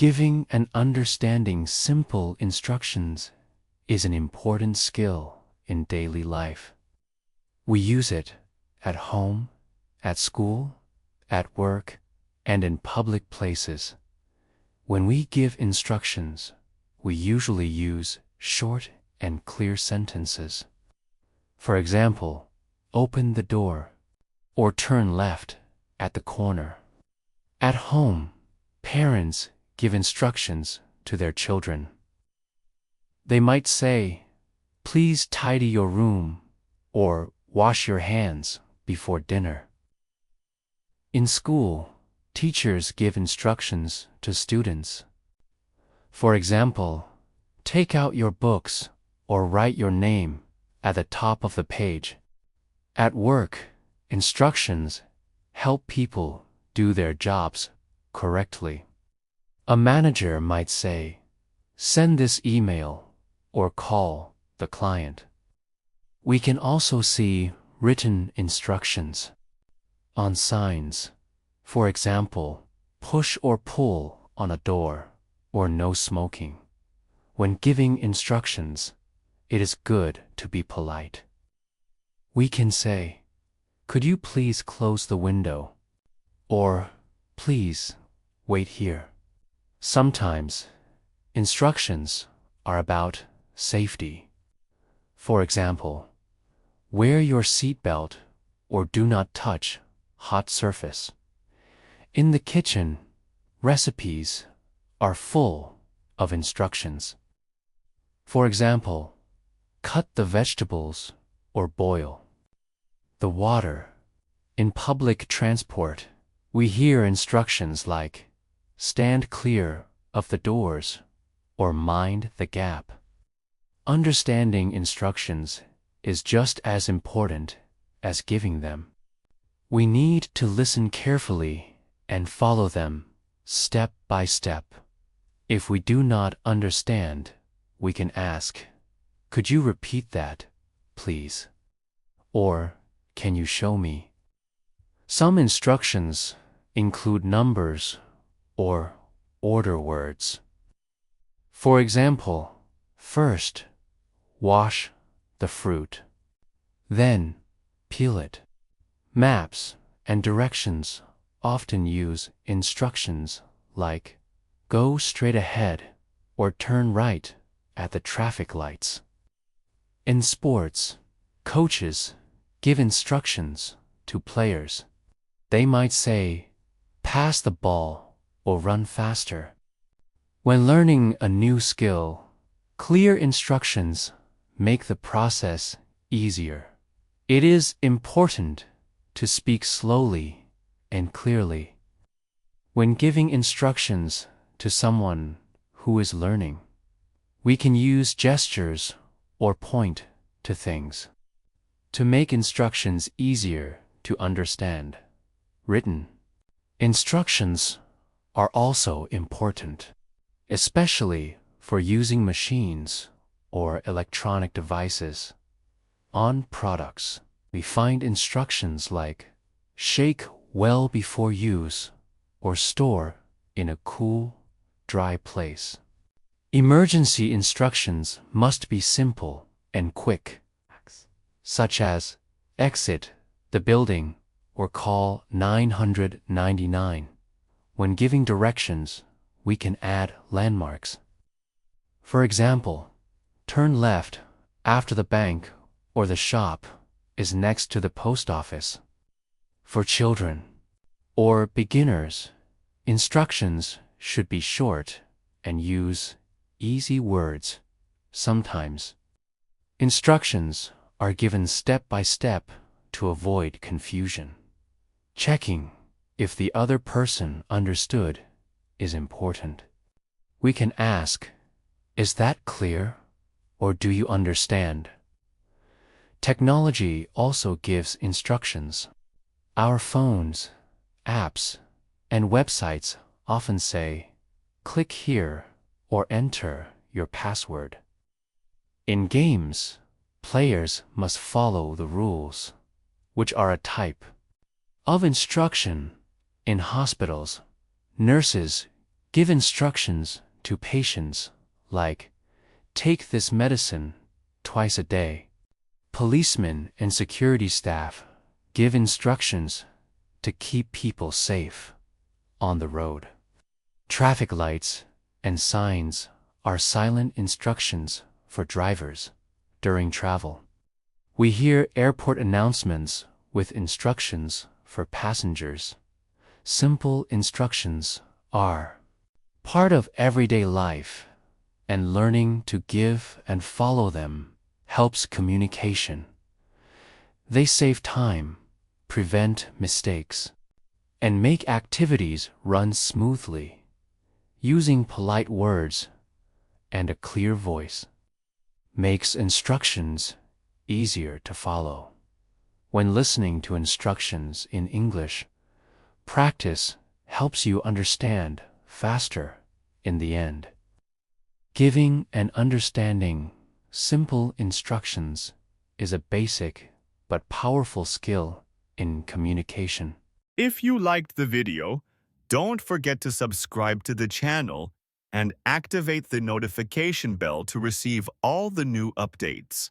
Giving and understanding simple instructions is an important skill in daily life. We use it at home, at school, at work, and in public places. When we give instructions, we usually use short and clear sentences. For example, open the door, or turn left at the corner. At home, parents give instructions to their children. They might say, "Please tidy your room," or "Wash your hands before dinner." In school, teachers give instructions to students. For example, take out your books or write your name at the top of the page. At work, instructions help people do their jobs correctly. A manager might say, "Send this email," or "Call the client." We can also see written instructions on signs. For example, push or pull on a door, or no smoking. When giving instructions, it is good to be polite. We can say, "Could you please close the window?" or "Please wait here." Sometimes, instructions are about safety. For example, wear your seatbelt or do not touch hot surface. In the kitchen, recipes are full of instructions. For example, cut the vegetables or boil the water. In public transport, we hear instructions like, "Stand clear of the doors," or "Mind the gap." Understanding instructions is just as important as giving them. We need to listen carefully and follow them step by step. If we do not understand, we can ask, "Could you repeat that, please?" Or, "Can you show me?" Some instructions include numbers or order words. For example, first, wash the fruit. Then, peel it. Maps and directions often use instructions like, "Go straight ahead," or "Turn right at the traffic lights." In sports, coaches give instructions to players. They might say, "Pass the ball," or "Run faster." When learning a new skill, clear instructions make the process easier. It is important to speak slowly and clearly. When giving instructions to someone who is learning, we can use gestures or point to things to make instructions easier to understand. Written instructions are also important, especially for using machines or electronic devices. On products, we find instructions like, "Shake well before use," or "Store in a cool, dry place." Emergency instructions must be simple and quick, such as, "Exit the building," or "Call 999. When giving directions, we can add landmarks. For example, turn left after the bank or the shop is next to the post office. For children or beginners, instructions should be short and use easy words. Sometimes, instructions are given step by step to avoid confusion. Checking if the other person understood is important. We can ask, "Is that clear?" or "Do you understand?" Technology also gives instructions. Our phones, apps, and websites often say, "Click here," or "Enter your password." In games, players must follow the rules, which are a type of instruction. In hospitals, nurses Give instructions to patients like, take this medicine twice a day. Policemen and security staff give instructions to keep people safe on the road. Traffic lights and signs are silent instructions for drivers during travel. We hear airport announcements with instructions for passengers. Simple instructions are part of everyday life, and learning to give and follow them helps communication. They save time, prevent mistakes, and make activities run smoothly. Using polite words and a clear voice makes instructions easier to follow. When listening to instructions in English, practice helps you understand faster in the end. Giving and understanding simple instructions is a basic but powerful skill in communication. If you liked the video, don't forget to subscribe to the channel and activate the notification bell to receive all the new updates.